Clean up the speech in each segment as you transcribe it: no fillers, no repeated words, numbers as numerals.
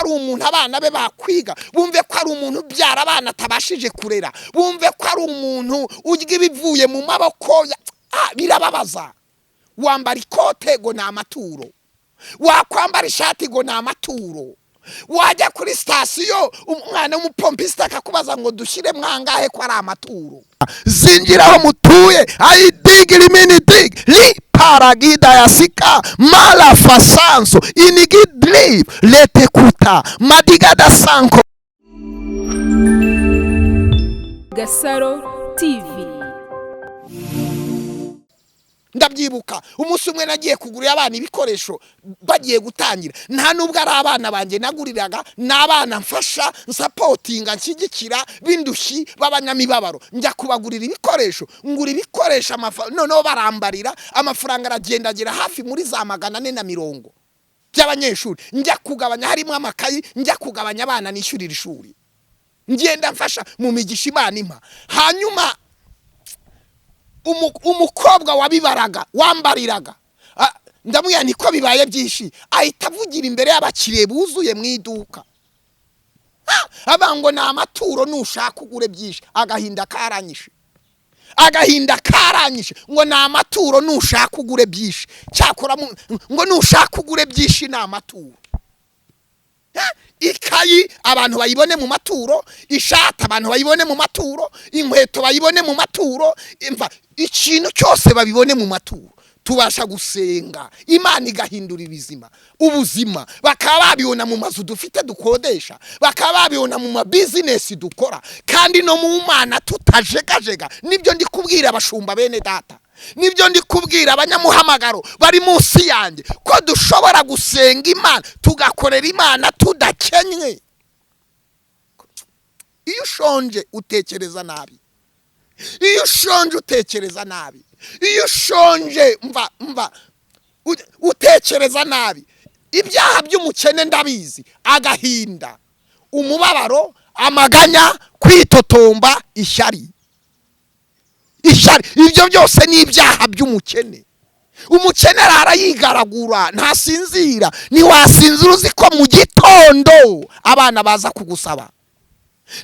ari umuntu abana be bakwiga, bumve ko ari umuntu byara abana atabashije kurera, bumve ko ari umuntu urya ibivuye mu maboko. Birababaza. Wambara ikote ngo na amaturo, wakwambara ishati ngo na amaturo, wajya kuri sitasiyo umwana w'umupompisita akakubaza ngo dushyire mwangahe ko ari amaturo. Zinjiraho mutuye ayidigiri mini dig li paragida yasika mala fasanso inigidliv letekuta madigada sanko. Gasaro TV. Ndabyibuka umunsi umwe nagiye kugurira abana ibikoresho bagiye gutangira, nta nubwo ari abana banje naguriraga, n'abana mfasha nsapotinga nshyigikira bindushyi b'abanyamibabaro, njya kubagurira ibikoresho, ngura ibikoresho noneho barambarira amafaranga aragendagera hafi muri za 440 by'abanyeshuri, njya kugabanya harimo amakayi, njya kugabanya abana nishyurira ishuri, ngenda mfasha mu migisha Imana impa. Hanyuma umukobwa wabibaraga wambariraga, ndamubwira niko bibaye byinshi, ahita avugira imbere y'abakiriye buzuye mu iduka, abango na amaturo nushaka ugure byinshi. Agahinda karanyishe ngo na amaturo nushaka ugure byinshi, cyakora ngo nushaka ugure byinshi na amaturo. Ikayi abantu bayibone mu maturo, ishati abantu bayibone mu maturo, inkweto bayibone mu maturo, imva ikintu cyose babibone mu maturo. Tubasha gusenga Imana igahindura ubuzima, bakaba babibona mu mazu dufite dukodesha, bakaba babibona mu business dukora, kandi no mu Mana tutajegajega. Nibyo ndi kubwira abashumba bene data, nibyo ndi kubwira abanyamuhamagaro bari munsi yanjye, ko dushobora gusenga Imana tugakorera Imana tudakenywe. Iyo ushonje utekereza nabi, iyo ushonje utekereza nabi, iyo ushonje mva utekereza nabi. Ibyaha by'umukene ndabizi: agahinda, umubabaro, amaganya, kwitotomba, ishyari. Ibyo byose ni ibyaha by'umukene. Umukene arayigaragura, ntasinzira. Ntiwasinzira uzi ko mu gitondo abana baza kugusaba,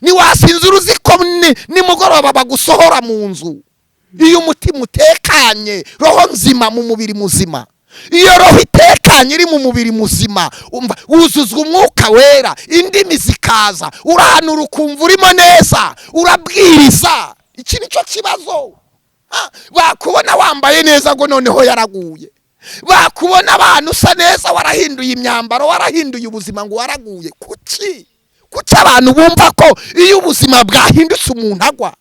ntiwasinzira uzi ko nimugoroba bagusohora mu nzu. Iyo umutima utekanye, roho nzima mu mubiri muzima. Iyo roho itekanye iri mu mubiri muzima, wuzuzwa umwuka wera, indimi zikaza, urahanura ukumva urimo neza, urabwiriza. Iki nicyo kibazo. Bakubona wambaye neza ngo noneho yaraguye, bakubona abantu usa neza warahinduye imyambaro, warahinduye ubuzima ngo waraguye. Kuki abantu bumva ko iyo ubuzima bwahindutse umuntu agwa?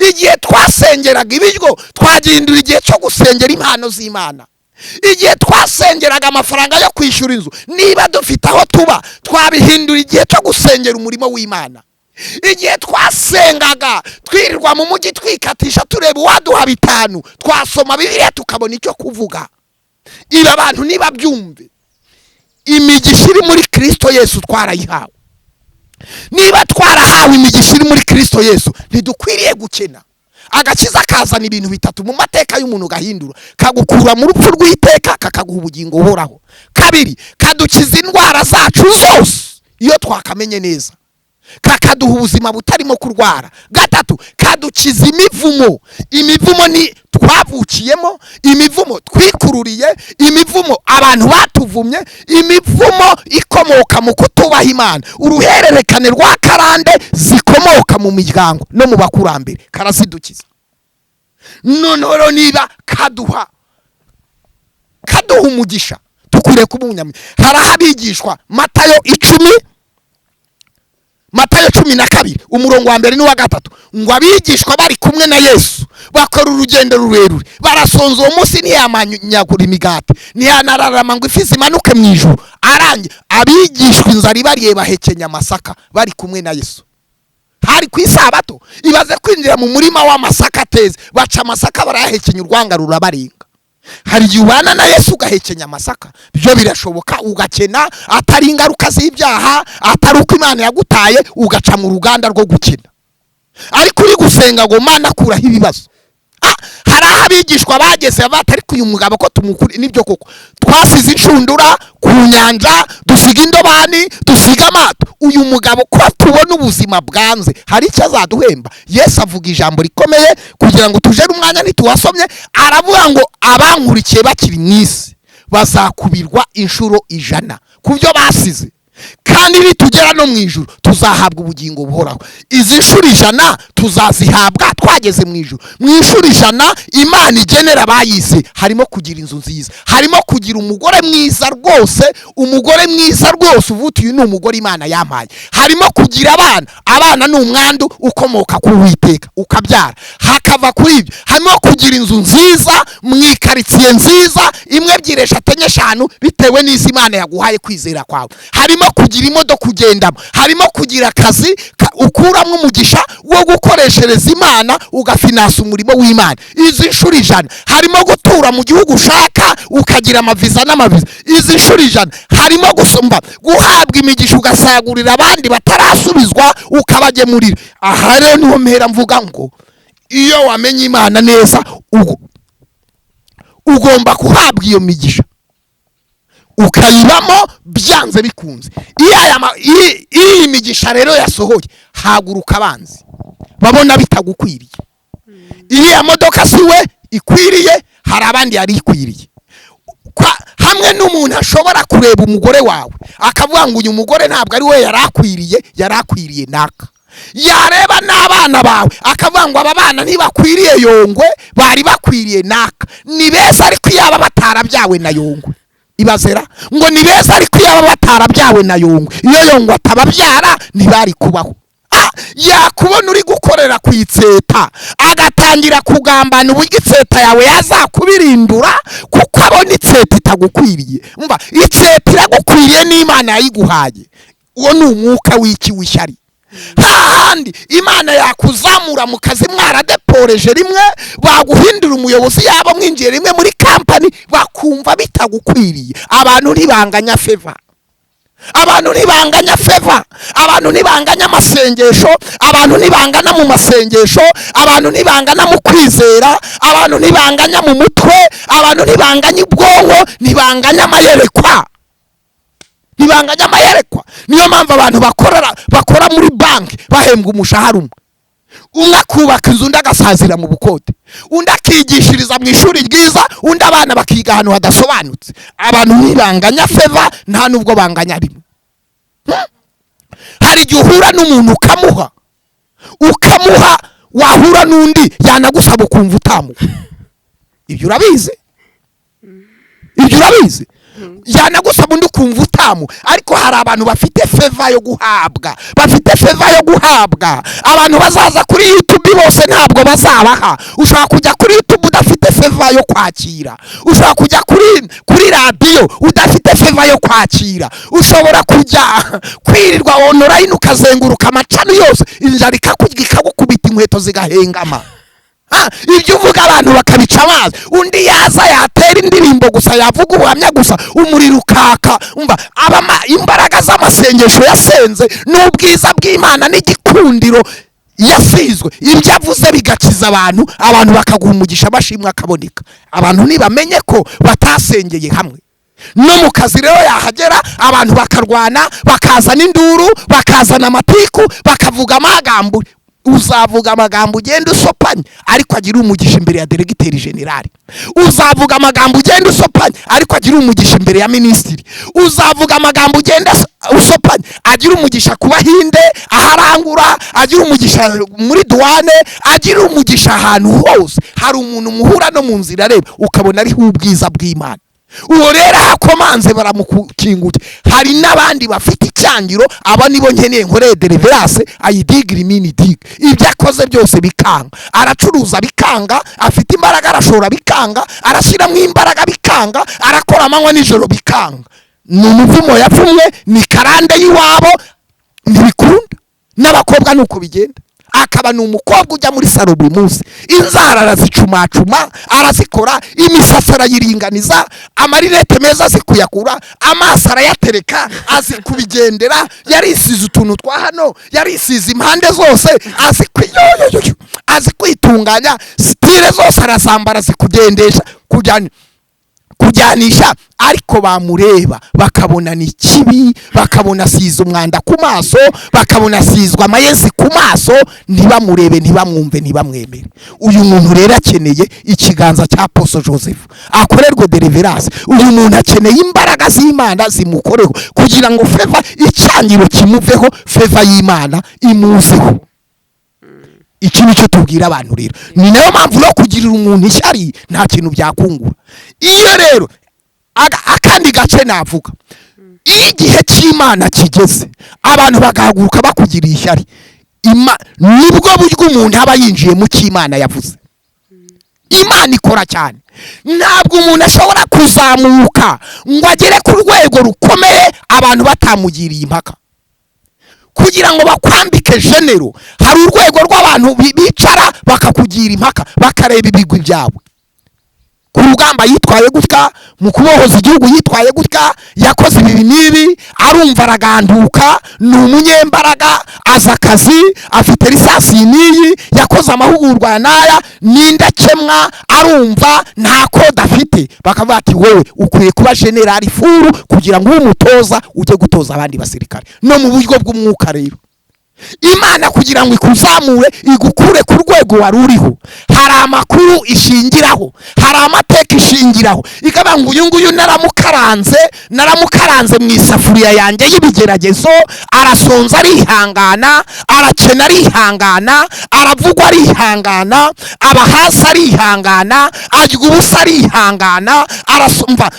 Igihe twasengeraga ibiryo twagihindura igihe cyo gusengera impano z'Imana. Igihe twasengeraga amafaranga yo kwishyura inzu, niba dufite aho tuba, twabihindura igihe cyo gusengera umurimo w'Imana. Igihe twasengaga twirirwa mu mujyi twikatisha tureba uwaduha 5, twasoma Bibiliya tukabona icyo kuvuga. Ibi abantu niba byumve, imigisha iri muri Kristo Yesu twarayihawe. Niba twarahawe imigisha iri muri Kristo Yesu, ntidukwiriye gukena. Agakiza kazana ibintu 3 mu mateka y'umuntu gahindura: kagukura mu rupfu rw'iteka, kakaguha ubugingo buhoraho. 2, kadukiza indwara zacu zose iyo twakamenye neza, kakaduha ubuzima butarimo kurwara. 3, kadukiza imivumo. Imivumo ni twavukiyemo, imivumo twikururiye, imivumo abantu batuvumye, imivumo ikomoka mu kutubaha Imana, uruhererekane rwa karande zikomoka mu miryango no mu bakurambere, karazidukiza. Noneho niba kaduha umugisha, tukwiriye kuba umunyamya. Hari abigishwa Matayo 12 umurongo wa 1 n'uwa 3, ngo abigishwa bari kumwe na Yesu bakora urugendo rurerure, barasonza uwo munsi, ntiyamanyagura imigati, ntiyanararama ngo ifi zimanuke mu ijuru. Arangiye abigishwa inzara ibariye bahekenya amasaka bari kumwe na Yesu. Hari ku isabato, ibaze kwinjira mu murima w'amasaka ateze, baca amasaka barayahekenya, urwanga rurabarenga. Hari igihe ubana na Yesu ugahekenya amasaka, byo birashoboka, ugakena, atari ingaruka z'ibyaha, atari uko Imana yagutaye ugaca mu ruganda rwo gukena. Ariko uri gusenga ngo Mana akuraho ibibazo, hari abigishwa bageze batari kuyu mugabo ko tumukuri nibyo koko twasize incundura ku nyanja dusiga indobani dusiga amato uyu mugabo ko tubona ubuzima bwanze hari icyo azaduhemba. Yesu avuga ijambo rikomeye kugira ngo tujere umwanya ntituwasomye, aravuga ngo abankurikiye bakiri mwisi bazakubirwa inshuro 100 kubyo basize, kandi nitugera no mu ijuru tuzahabwa ubugingo buhoraho. Izi nshuro 100 tuzazihabwa twageze mu ijuru. Mu inshuro 100 Imana igenera bayise harimo kugira inzu nziza, harimo kugira umugore mwiza rwose, umugore mwiza rwose uvuga uyu ni umugore Imana yampaye, harimo kugira abana ni umwandu ukomoka ku Uwiteka ukabyara, hakava kuri ibyo harimo kugira inzu nziza mwikaritsiye nziza 1 2 3 4 5 bitewe n'izi Imana yaguhaye kwizera kwawe, harimo kugira imodoka kugendamo, harimo kugira akazi ukuramwe umugisha wo gukoreshereza Imana ugafinansa umurimo w'Imana. Izi nshuro 100 harimo gutura mu gihugu ushaka ukagira amaviza n'amaviza. Izi nshuro 100 harimo gusumba guhabwa imigisha ugasagurira abandi batarasubizwa ukabagemurira. Aha rero niho mpera mvuga ngo iyo wamenye Imana neza ugomba kuhabwa iyo migisha ukayibamo byanze bikunze. Iyi migisha rero yasohoye haguruka abanzi babona bitagukwiriye. Iriya modoka siwe ikwiriye, hari abandi yari ikwiriye. Hamwe n'umuntu ashobora kureba umugore wawe akavuga ngo uyu mugore ntabwo ari we yarakwiriye naka, yareba n'abana bawe akavuga ngo aba bana ntibakwiriye Yongwe, bari bakwiriye naka. Ni beza ariko iyaba batarabyawe na Yongwe. Ibazera ngo ni beza ariko iyaba batarabyawe na Yongwe, iyo Yongwe atababyara ntibari kubaho. Yakubona uri gukorera ku itseta agatangira kugambana uburyo itseta yawe yazakubirindura kuko abona itseta itagukwiriye. Umva, itseta iragukwiriye n'Imana yayiguhaye. Uwo ni umwuka w'iki w'ishyari. Hahandi Imana yakuzamura mu kazi mwaradeporeje rimwe, baguhindura umuyobozi yabo mwinjiye rimwe muri company bakumva bitagukwiriye. Abantu ntibanganya favor, abantu ntibanganya favor, abantu ntibanganya amasengesho, abantu ntibangana mu masengesho, abantu ntibangana mu kwizera, abantu ntibanganya mu mutwe, abantu ntibanganya ubwonko, ntibanganya amayerekwa. Niyo mpamvu abantu bakora muri banki bahembwa umushahara umwe akubaka inzu undi agasazira mu bukode, undi akigishiriza mu ishuri ryiza, undi abana bakiga ahantu hadasobanutse. Abantu ntibanganya favor, nta nubwo banganya rimwe. Hari igihe uhura n'umuntu ukamuha wahura n'undi yanagusaba ukumva utamuha. Ibyo urabizi yanagusaba undi ukumva utamu. Ariko hari abantu bafite favor yo guhabwa, abantu bazaza kuri YouTube bose ntabwo bazabaha. Ushobora kujya kuri YouTube udafite favor yo kwakira, ushobora kujya kuri radio udafite favor yo kwakira, ushobora kujya kwirirwa online ukazenguruka amacano yose injara ikagukubita inkweto zigahengama. Ibyo uvuga abantu bakabica amazi, undi yaza yatera indirimbo gusa, yavuga ubuhamya gusa, umuriro ukaka. Umva, imbaraga z'amasengesho yasenze n'ubwiza bw'Imana n'igikundiro yasizwe, ibyo avuze bigakiza abantu bakaguha umugisha bashimwa akaboneka. Abantu ntibamenye ko batasengeye hamwe. No mu kazi rero yahagera abantu bakarwana, bakazana induru, bakazana amatiku, bakavuga amagambo. Uzavuga amagambo ugenda usopanye ariko agira umugisha imbere ya Diregiteri General. Uzavuga amagambo ugenda usopanye ariko agira umugisha imbere ya Minisitiri. Uzavuga amagambo ugenda usopanye agira umugisha ku Bahinde aharangura, agira umugisha muri douane, agira umugisha ahantu hose. Hari umuntu muhura no mu nzira reba ukabona ari ubwiza bw'Imana. Uwo rero akomanze baramukinguye. Hari n'abandi bafite icyangiro, aba nibo nkeneye nkoreye deliverance ayidigiri mini dig. Ibyo akoze byose bikanga, aracuruza bikanga, afite imbaraga arashora bikanga, arashyira mu imbaraga bikanga, arakora amanywa nijoro bikanga. Ni umuvumo yapfumwe, ni karande y'iwabo, ntibikunda. N'abakobwa nuko bigenda. Akaba ni umukobwa ujya muri salo buri munsi, inzara arazicumacuma, arazikora, imisatsi arayiringaniza, amarinete meza azikuyakura, amaso arayatereka, azikubigendera, yarisize utuntu twa hano, yarisize impande zose, azikwiyoyoyo, azi kwitunganya, stile zose arazambara zikugendesha kujyanisha, ariko bamureba bakabona ni kibi, bakabona asize umwanda ku maso, bakabona asizwa amayezi ku maso, ntibamurebe, ntibamwumve, ntibamwemere. Uyu muntu rero akeneye ikiganza cya Apostle Joseph, akorerwe deliverance. Uyu muntu akeneye imbaraga z'Imana zimukoreho kugira ngo feva icyangiro kimuveho, feva y'Imana imuzeho. Iki nicyo tubwira abantu rero. Ni nayo mpamvu no kugirira umuntu ishyari nta kintu byakungura. Iyo rero akandi gace navuga, iyo igihe cy'Imana kigeze abantu bagahaguruka bakugira ishyari, nibwo buryo umuntu aba yinjiye mu cy'Imana yavuze. Imana ikora cyane. Ntabwo umuntu ashobora kuzamuka ngo agere ku rwego rukomeye abantu batamugiriye impaka. Kugira ngo bakwambike genero, hari urwego rw'abantu bicara bakakugira impaka, bakareba ibigwi byawe. Ku rugamba yitwaye gutya, mu kubohoza igihugu yitwaye gutya, yakoze ibi n'ibi, arumva araganduka, ni umunyembaraga, aza akazi, afite lisansi n'iyi, yakoze amahugurwa n'aya, n'indakemwa, arumva nta kode afite. Bakavuga ati wowe ukwiye kuba generali furu kugira ngo umutoza ujye gutoza abandi basirikare. No mu buryo bw'umwuka rero, Imana kugira ngo ikuzamure igukure ku rwego wari uriho, hari amakuru ishingiraho, hari amateka ishingiraho. Ikaba ngo uyu nguyu naramukaranze mu isafuriya yanjye y'ibigeragezo, arasonza arihangana, arakena arihangana, aravugwa arihangana, aba hasi arihangana, arya ubusa arihangana, arasumva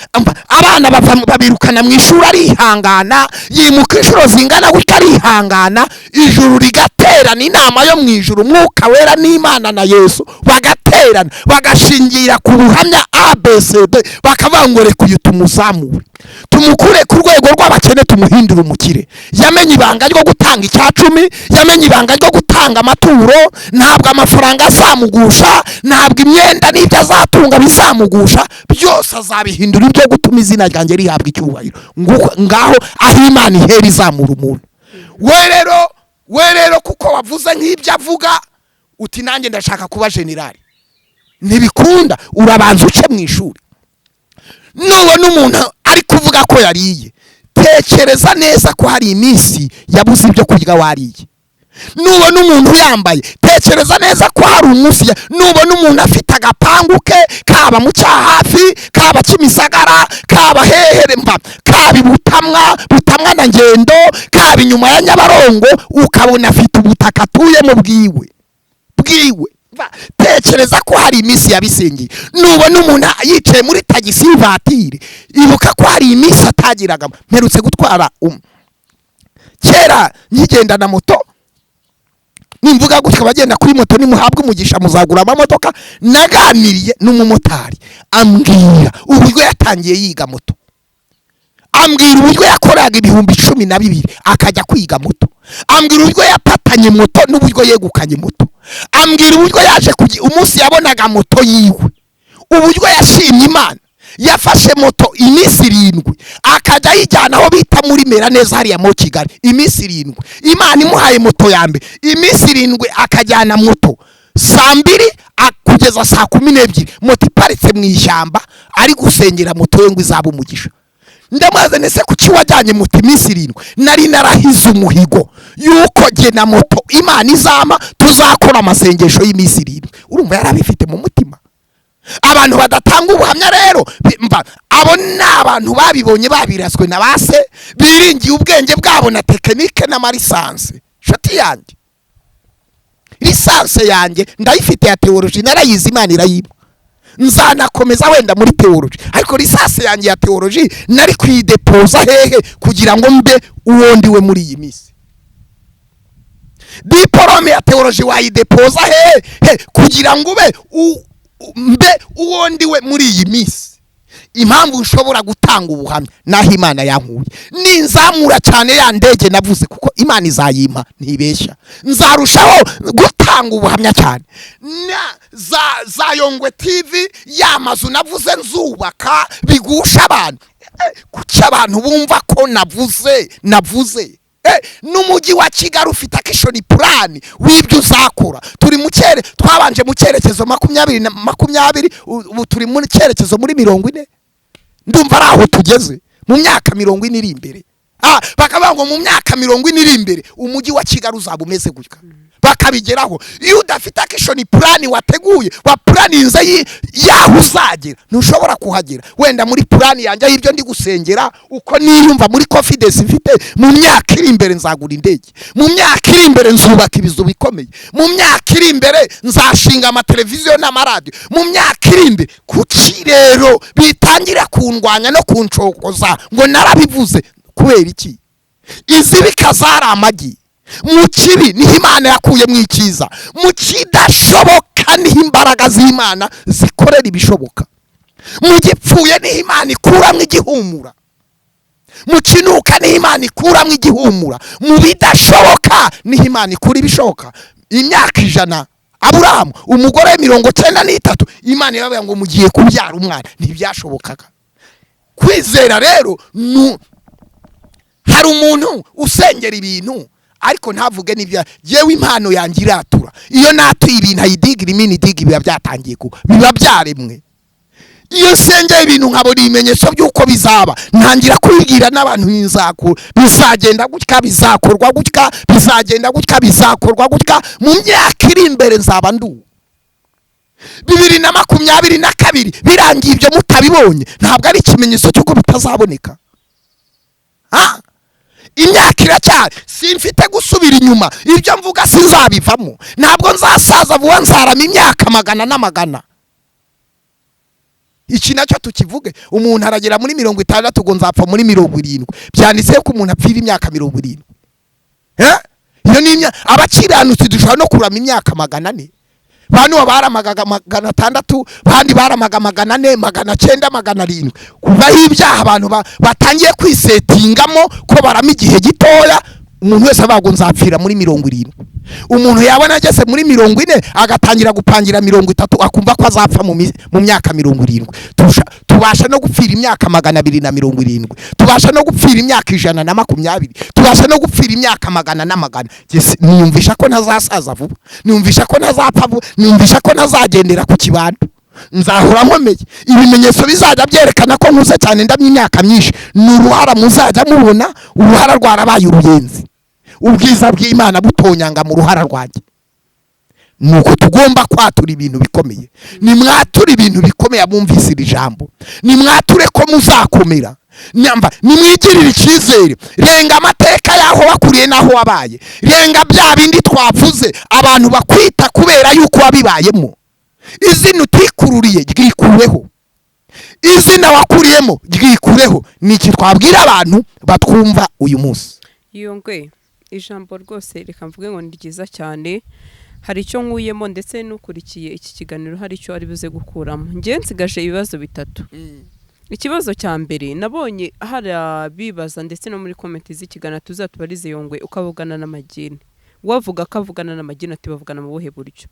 abana babirukana mu ishuri arihangana, yimuka inshuro zingana gutya arihangana. Ijuru rigaterana, inama yo mu ijuru, Mwuka Wera n'Imana na Yesu bagaterana, bagashingira ku buhamya ABCD, bakavuga ngo reka uyu tumuzamure, tumukure ku rwego rw'abakene, tumuhindura umukire. Yamenye ibanga ryo gutanga icya-10, yamenye ibanga ryo gutanga amaturo. Ntabwo amafaranga azamugusha, ntabwo imyenda n'ibyo azatunga bizamugusha, byose azabihindura ibyo gutuma izina ryanjye rihabwa icyubahiro. Ngaho aho Imana ihera izamura umuntu. We rero kuko wavuze nk'ibyo avuga, uti nanjye ndashaka kuba generali, ntibikunda. Urabanza uce mu ishuri. Nubona umuntu ari kuvuga ko yariye, tekereza neza ko hari iminsi yabuze ibyo kurya wariye. Nubona umuntu yambaye, tekereza neza ko hari umunsi. Nubona umuntu afite agapangu ke, kaba mu cyahafi, kaba Kimisagara, kaba hehere mba, kaba Butamwa na Ngendo, kaba inyuma ya Nyabarongo, ukabona afite ubutaka atuyemo bwiwe. Tekereza ko hari iminsi yabisengeye. Nubona umuntu yicaye muri tagisi y'Ivatire, ibuka ko hari iminsi atagiraga. Mperutse gutwara kera nkigenda na moto, nimvuga gutya bagenda kuri moto, nimuhabwe umugisha muzagura amamodoka. Naganiriye n'umumotari ambwira uburyo yatangiye yiga moto, ambwira uburyo yakoraga 12,000 akajya kwiga moto, ambwira uburyo yapatanye moto n'uburyo yegukanye moto, ambwira uburyo yaje umunsi yabonaga moto yiwe, uburyo yashimye Imana. Yafashe moto iminsi 7 akajya yijyana aho bita muri Mera neza hariya mu Kigali. Iminsi 7 Imana imuhaye moto ya mbere, iminsi 7 akajyana moto saa 2 kugeza saa 12, moto iparitse mu ishyamba, ari gusengera moto ye ngo izaba umugisha. Ndamaze nese kuki wajyanye moto iminsi 7? Nari narahize umuhigo yuko jye na moto Imana izama tuzakora amasengesho y'iminsi 7. Urumva yarabifite mu mutima. Abantu badatanga ubuhamya rero, abo ni abantu babibonye, babiraswe na base, biringiye ubwenge bwabo na tekinike n'amarisanse. Shati yanjye, lisanse yanjye ndayifite ya theology, narayize, Imana irayiba. Nzanakomeza wenda muri theology, ariko lisanse yanjye ya theology nari kwidepoza hehe kugira ngo mbe uwondiwe muri iyi minsi. Diplome ya theology wayidepoza hehe kugira ngo mbe uwondiwe muri iyi minsi. Impamvu nshobora gutanga ubuhamya naho Imana yankuye, ninzamura cyane ya ndege navuze, kuko Imana izayimpa ntibeshya. Nzarushaho gutanga ubuhamya cyane za Yongwe TV, yamazu navuze nzubaka bigusha abantu. Kuki abantu bumva ko navuze n'umujyi wa Kigali ufite action plan w'ibyo uzakora. Turi mu twabanje mu cyerekezo 2020 ubu turi mu cyerekezo muri 40. Ndumva araho tugeze mu myaka 40 iri imbere. Bakavuga ngo mu myaka 40 iri imbere umujyi wa Kigali uzaba umeze gutya. Bakabigeraho iyo udafite action plan wateguye wa planinze yaho uzagera ntushobora kuhagera. Wenda muri plan yanjye y'ibyo ndi gusengera uko niyumva muri confidence mfite, mu myaka iri imbere nzagura indege, mu myaka iri imbere nzubaka ibizu bikomeye, mu myaka iri imbere nzashinga amateleviziyo n'amaradio, mu myaka iri imbere. Kuki rero bitangira kundwanya no kuncokoza ngo narabivuze? Kubera iki? Izi bikazara amagi. Mu kibi niho Imana yakuye mu ikiza, mu kidashoboka niho imbaraga z'Imana zikorera ibishoboka, mu gipfuye niho Imana ikuramwo igihumura, mu kinuka niho Imana ikuramwo igihumura, mu bidashoboka niho Imana ikura ibishoboka. Imyaka 100 Aburahamu umugore 93 Imana yabaye ngo mugiye kubyara umwana, ntibyashobokaga. Kwizera rero hari umuntu usengera ibintu ariko ntavuge n'ibya yewe impano yangiratura. Iyo natuye ibintu ayidigira imini digi biba byatangiye ku biba byaremwe. Iyo sengeye ibintu nkabona ibimenyetso by'uko bizaba, ntangira kwigira n'abantu n'inzakuru bizagenda gutya, bizakorwa gutya, bizagenda gutya, bizakorwa gutya, mu myaka iri imbere nzaba ndu 2022 birangiye ibyo mutabibonye ntabwo ari ikimenyetso cy'uko bitazaboneka. Imyaka iracyari, simfite gusubira inyuma. Ibyo mvuga sinzabivamo, ntabwo nzasaza vuba, nzarama imyaka magana n'amagana. Iki nacyo tukivuge, umuntu aragera muri 60 ngo nzapfa muri 70. Byanditse ko umuntu apfira imyaka 70. Iyo ni abakiranutsi dushobora no kurama imyaka 400. Bano baramaga 600, bandi baramaga 400, 900, 700. Kuva ibyaha abantu batangiye kwisetingamo ko barama igihe gitoya, umuntu wese abago nzapfira muri 70. Umuntu yabona ageze muri 40 agatangira gupangira 30 akumva ko azapfa mu myaka 70. Tubasha no gupfira imyaka 270, tubasha no gupfira imyaka 120, tubasha no gupfira imyaka 100. Niyumvisha ko ntazasaza vuba, niyumvisha ko ntazapfa vuba, niyumvisha ko ntazagendera ku kibando. Nzahora nkomeye, ibimenyetso bizajya byerekana ko nkuze cyane ndamye imyaka myinshi. N'uruhara muzajya mubona, uruhara rwarabaye uruyenzi, ubwiza bw'Imana butonyanga mu ruhara rwanjye. Nuko tugomba kwatura ibintu bikomeye. Nimwatura ibintu bikomeye abumvise iri jambo, nimwature ko muzakomera. Nyamba nimwigirira icyizere, renga amateka yaho wakuriye naho wabaye, renga bya bindi twavuze abantu bakwita kubera yuko wabibayemo. Izina utikururiye ryikureho, izina wakuriyemo ryikureho. Niki twabwira abantu batwumva uyu munsi? Yongwe ijambo rwose reka mvuge ngo ni ryiza cyane. Hari icyo nkuyemo ndetse n'ukurikiye iki kiganiro hari icyo ari buze gukuramo. Ngiye nsigaje ibibazo 3. Ikibazo cya mbere nabonye hari abibaza ndetse no muri comment z'ikiganiro tuzatubarize Yongwe ukavugana n'amagini. Wavuga kavugana n'amagini ati bavugana mu buhe buryo?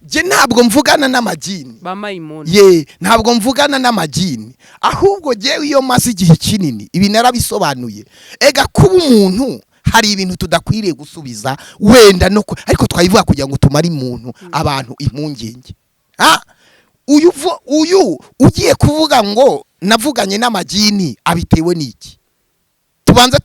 Je ntabwo mvugana n'amagini bamayimoni. Ntabwo mvugana n'amagini, ahubwo jewe iyo maze igihe kinini ibi narabisobanuye. Ega kuba umuntu hari ibintu tudakwiriye gusubiza wenda no ariko twayivuga kugira ngo tumare umuntu abantu impungenge. Uyu ugiye kuvuga ngo navuganye n'amagini abitewe n'iki? Tubanza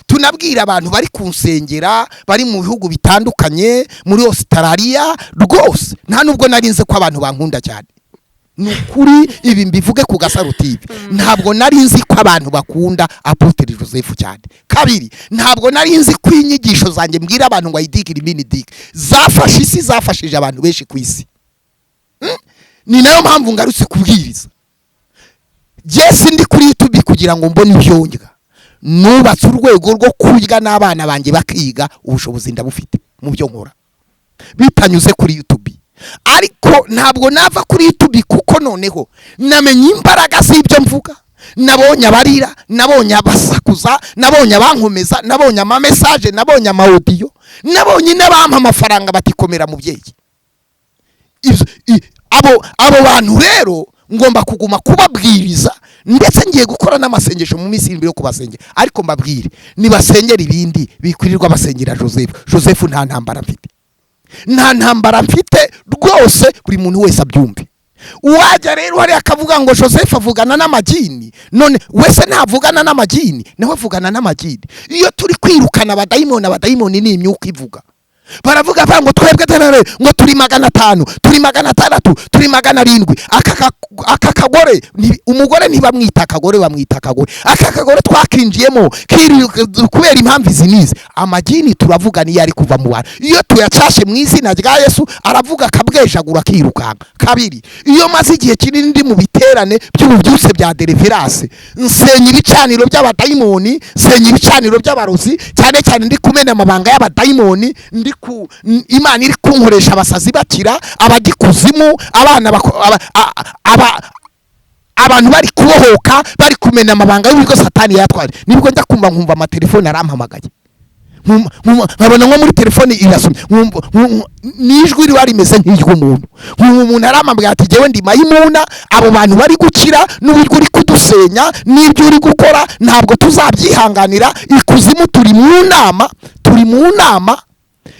tunabwira abantu bari kunsengera, bari mu bihugu bitandukanye, muri Australia rwose nta nubwo narinze ko abantu bankunda cyane. Nukuri ibi mbivuge ku Gasaro TV, ntabwo narinzi ko abantu bakunda Apotre Joseph cyane. Kabiri, ntabwo narinzi ko inyigisho zanjye mbwira abantu ngo ayidigire imini dig zafashe isi, zafashije abantu benshi ku isi. Ni nayo mpamvu ngarutse kubwiriza. Jesi ndi kuri YouTube kugira ngo mbone ibyonga. Nubatse urwego rwo kurya n'abana banjye bakiga, ubushobozi ndabufite mu byo nkora bitanyuze kuri YouTube. Ariko ntabwo nava kuri YouTube kuko noneho namenye imbaraga z'ibyo mvuga. Nabonye abarira, nabonye abasakuza, nabonye abankomeza, nabonye ama message, nabonye ama audio, nabonye n'abampa amafaranga batikomera mu byeyi. Abo bantu rero ngomba kuguma kubabwiriza ndetse ngiye gukora n'amasengesho mu minsi yo kubasengera, ariko mbabwire nibasengera ibindi bikwirirwa basengera Joseph nta ntambara mfite, nta ntambara mfite rwose, buri muntu wese abyumve. Uwajya rero hari akavuga ngo Joseph avugana n'amagini, none wese ntavugana n'amagini, nawe avugana n'amagini. Iyo turi kwirukana abadayimoni ni imyuka ivuga, baravuga ngo twebwe ngo turi 500, turi 600, turi 700. Aka kagore umugore ntibamwita akagore, bamwita akagore. Aka kagore twakinjiyemo kubera impamvu izinize. Amagini turavuga ni yari kuva mu bantu, iyo tuyacashe mu izina rya Yesu aravuga akabwejagura akirukanka. Kabiri, iyo maze igihe kinini ndi mu biterane by'ububyutse bya deliverance, nsenya ibicaniro by'abadayimoni, nsenya ibicaniro by'abarozi, cyane cyane ndi kumena amabanga y'abadayimoni, Imana iri kunkoresha abasazi bakira, abagikuzimu, abana abantu bari kubohoka, bari kumena amabanga y'uburyo Satani yatwara. Nibwo njya kumva nkumva amatelefone arampamagaye, nkabona nko muri telefone irasomye, nijwi riba rimeze nk'iry'umuntu. Umuntu arampamagaye ati jewe ndi mayimuna, abo bantu bari gukira n'uburyo uri kudusenya n'ibyo uri gukora ntabwo tuzabyihanganira. Ikuzimu turi mu nama,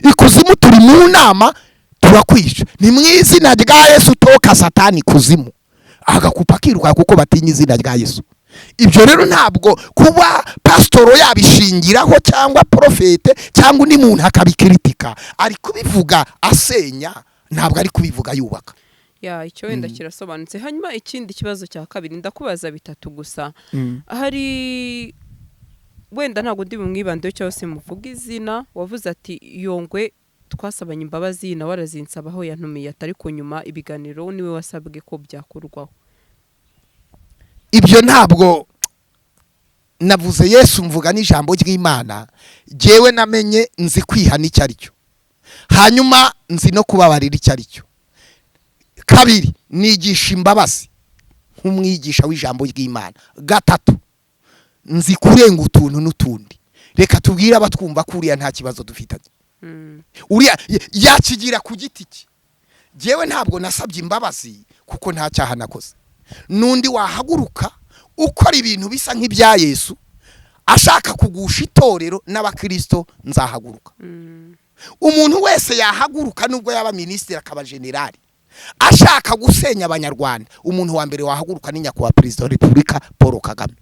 ikuzimu turi mu nama, turakwisha. Ni mu izina rya Yesu toka Satani kuzimu, agakupa kiruka kuko batinya izina rya Yesu. Ibyo rero ntabwo kuba pasitoro yabishingiraho cyangwa profete cyangwa undi muntu akabikritika, ari kubivuga asenya, ntabwo ari kubivuga yubaka. Icyo wenda kirasobanutse. Hanyuma ikindi kibazo cya kabiri ndakubaza bitatu gusa. Hari wenda ntabwo ndi bumwibandeho cyangwa se muvuga izina, wavuze ati Yongwe twasabanye imbabazi na warazinsabaho yantumiye, atari ku nyuma ibiganiro niwe wasabwe ko byakurwaho. Ibyo ntabwo navuze Yesu, mvuga n'ijambo ry'Imana. Jewe namenye nzi kwihana icyo ari cyo, hanyuma nzi no kubabarira icyo ari cyo. Kabiri, nigisha imbabazi nk'umwigisha w'ijambo ry'Imana. Gatatu, nzi kurenga utuntu n'utundi. Reka tubwire abatwumva ko uriya nta kibazo dufitanye. Uriya yakigira ku giti cye. Jewe ntabwo nasabye imbabazi kuko nta cyaha nakoze. Nundi wahaguruka ukora ibintu bisa nk'ibya Yesu, ashaka kugusha itorero n'abakristo, nzahaguruka. Umuntu wese yahaguruka nubwo yaba minisitiri akaba generali, ashaka gusenya abanyarwanda, umuntu wa mbere wahaguruka ni nyakubahwa Perezida wa Repubulika Paul Kagame,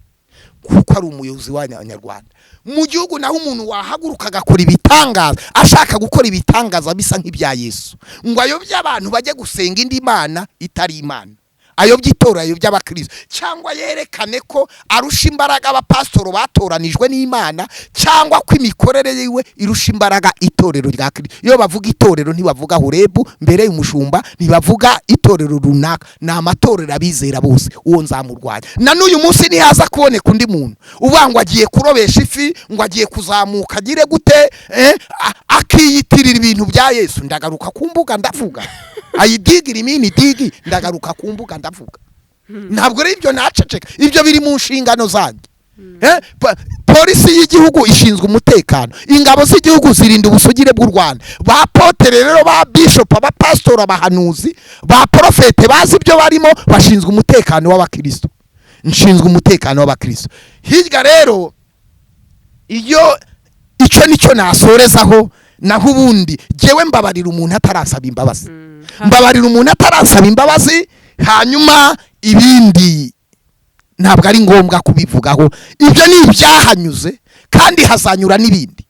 kuko ari umuyobozi w'abanyarwanda. Mu gihugu naho umuntu wahaguruka agakora ibitangaza, ashaka gukora ibitangaza bisa nk'ibya Yesu, ngo ayobye abantu bajye gusenga indi mana itari Imana, ayobye itorero, ayobye abakristo, cyangwa yerekane ko arusha imbaraga abapasitoro batoranijwe n'Imana, cyangwa ko imikorere yiwe irusha imbaraga itorero rya Kristo. Iyo bavuga itorero ntibavuga Hurebu mbere y'umushumba, ntibavuga itorero runaka, ni amatorero abizera bose. Uwo nzamurwanya. Na n'uyu munsi ntihaza kuboneka undi muntu uvuga ngo agiye kurobesha ifi, ngo agiye kuzamuka agire gute, akiyitirira ibintu bya Yesu. Ndagaruka ku mbuga ndavuga ayidigira imini digi, ndagaruka ku mbuga ndavuga. Ntabwo ari ibyo naceceka, ibyo biri mu nshingano zanjye. Polisi y'igihugu ishinzwe umutekano, ingabo z'igihugu zirinda ubusugire bw'u Rwanda, ba potere rero, ba bishop, ba pastor, abahanuzi, ba profete bazi ibyo barimo, bashinzwe umutekano w'abakristo. Nshinzwe umutekano w'abakristo. Hirya rero iyo icyo nicyo nasorezaho, naho ubundi jewe mbabarira umuntu atarasaba imbabazi. Mbabarira umuntu atarasaba imbabazi, hanyuma ibindi ntabwo ari ngombwa kubivugaho. Ibyo ni ibyahanyuze kandi hazanyura n'ibindi.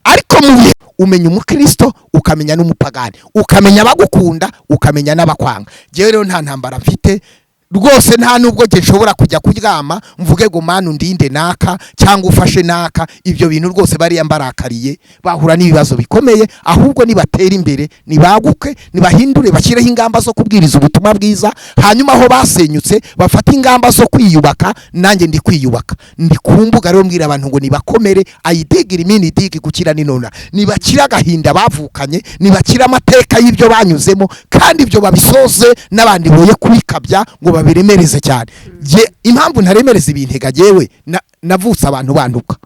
Ariko mu umenya umukristo, ukamenya n'umupagani, ukamenya abagukunda, ukamenya n'abakwanga. Jewe rero nta ntambara mfite rwose, nta nubwo je nshobora kujya kuryama mvuge ngo manu ndinde naka cyangwa ufashe naka. Ibyo bintu rwose bari yambarakariye, bahura n'ibibazo bikomeye. Ahubwo nibatera imbere, nibaguke, nibahindure, bashyireho ingamba zo kubwiriza ubutumwa bwiza, hanyuma aho basenyutse bafata ingamba zo kwiyubaka. Nanjye ndi kwiyubaka, ndi kumbuga rero mbwira abantu ngo nibakomere, ayidigira imini digi gukira ninona, nibakira agahinda bavukanye, nibakira amateka y'ibyo banyuzemo, kandi ibyo babisoze n'abandi boye kubikabya ngo babiremereze cyane. Impamvu ntaremereza ibintega jewe navutse abantu banduka,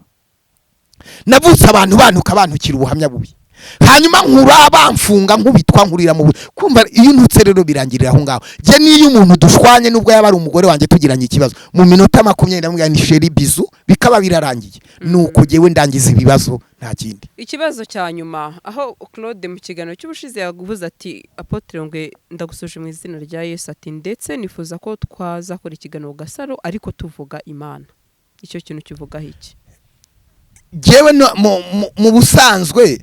navutse abantu bantukira ubuhamya bubi, hanyuma nkuraba mfunga nkubitwa nkurira mu kumva iyo ntutse rero birangirira aho ngaho je niyo umuntu dushwanye nubwo yaba ari umugore wanjye tugiranye ikibazo mu minota 20 ndamubwira ni chérie bizu bikaba birarangiye nuko jewe ndangiza ibibazo nta kindi. Ikibazo cya nyuma aho Claude mu kiganiro cy'ubushize yaguvuze ati Apotre Yongwe ndagusuje mu izina rya Yesu ati ndetse nifuza ko twazakora ikiganiro Gasaro ariko tuvuga Imana. Icyo kintu kivuga iki? Jewe mu busanzwe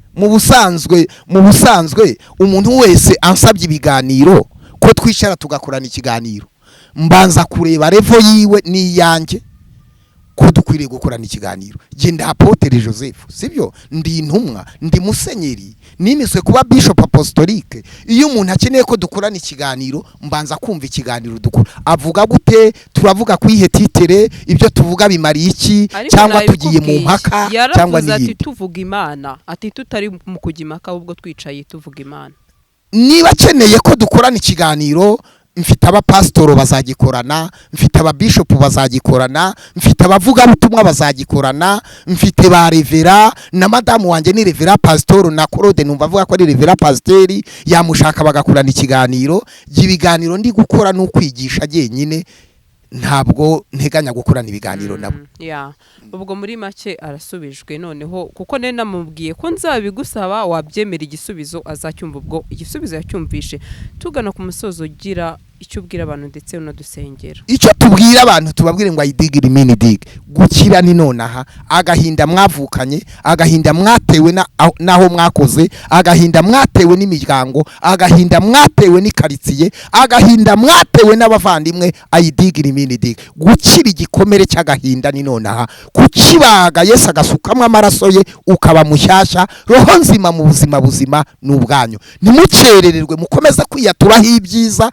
umuntu wese ansabye ibiganiro ko twicara tugakorana ikiganiro mbanza kureba revo yiwe niyanjye ko dukwiriye gukorana ikiganiro. Je ndi Apotre Joseph sibyo ndi intumwa ndi musenyeri nimiswe kuba bishop apostolique. Iyo umuntu akeneye ko dukorana ikiganiro mbanza kumva ikiganiro dukora avuga gute turavuga kwihe titere ibyo tuvuga bimari iki cyangwa tugiye mu mpaka cyangwa ni ati tuvuga Imana ati tutari mu kujimaka ahubwo twicaye tuvuga Imana. Niba akeneye ko dukorana ikiganiro mfite abapasitoro bazagikorana mfite ababishopu bazagikorana mfite abavuga butumwa bazagikorana mfite ba revera na madamu wanjye ni revera pasitoro na Claude numva avuga ko ari revera pasiteri yamushaka bagakorana ikiganiro. Ibiganiro ndi gukora no kwigisha jenyine ntabwo nteganya gukorana ibiganiro nabo. Ubwo muri make arasubijwe noneho kuko nene namubwiye ko nzabigusaba wabyemera igisubizo azacyumva ubwo igisubizo yacyumvishe. Tugana ku musozo gira icyo ubwira abantu ndetse unadusengera. Icyo tubwira abantu tubabwire ngo ayidigire mini dig gukira ni nonaha agahinda mwavukanye agahinda mwatewe naho mwakoze agahinda mwatewe n'imiryango agahinda mwatewe n'ikaritsiye agahinda mwatewe n'abavandimwe ayidigire mini dig gukira igikomere cy'agahinda ni nonaha kukibaga Yesu agasukamwe amaraso ye ukaba mushyashya roho nzima mu buzima n'ubwanyu. Nimukerererwe mukomeze kwiyaturaho ibyiza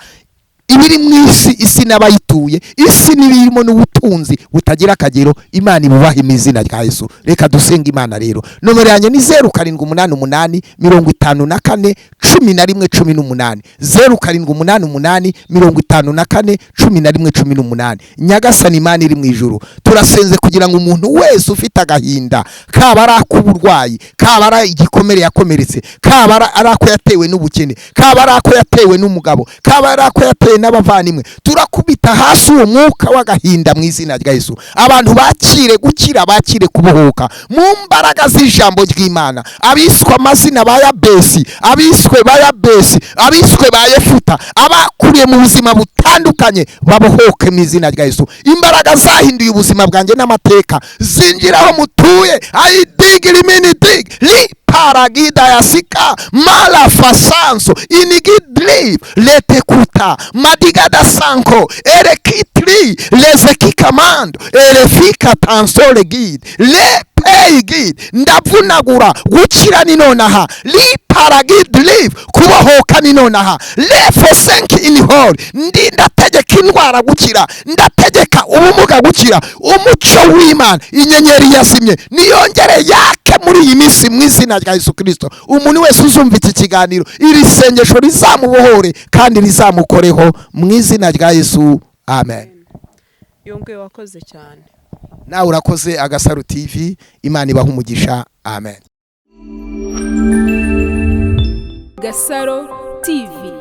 ibiri mwisi isi n'abayituye isi nibirimo n'ubutunzi butagira akagero. Imana ibubaha imizina rya Yesu. Reka dusenga Imana rero. Nomero yanjye ni 0788 54 11 18 0788 54 11 18. Nyagasani Imana iri mu ijuru turasenze kugira ngo umuntu wese ufite agahinda kaba ari akuburwayi kaba ari igikomere yakomeretse kaba ari ako yatewe n'ubukene kaba ari ako yatewe n'umugabo kaba ari ako yatewe n'abavandimwe turakubita hasi uwo mwuka w'agahinda mu izina rya Yesu. Abantu bakire gukira bakire kubohoka mu mbaraga z'ijambo ry'Imana. Abiswe amazina ba Yabesi abiswe ba Yabesi abiswe ba Yefuta abakuriye mu buzima butandukanye babohoke mu izina rya Yesu. Imbaraga zahinduye ubuzima bwanjye n'amateka zinjiraho mutuye ayidigire mini dig paragida yasika mala fasanso inigidri letekuta madigada sanko erekitri lezekikamando erefika tansole gid le payigid ndavunagura gukira ni nonaha li paragid live kubohoka ni nonaha lefo senki in hall ndategeka indwara gukira ndategeka ubumuga gukira umuco w'Imana inyenyeri yazimye niyongere yake muri iyi minsi mu izina rya Yesu Kristo. Umuntu wese uzumva iki kiganiro iri sengesho rizamubohore kandi rizamukoreho mu izina rya Yesu. Amen. Yongwe wakoze cyane. Nawe urakoze Agasaro TV. Imana ibaha umugisha. Amen. Gasaro TV.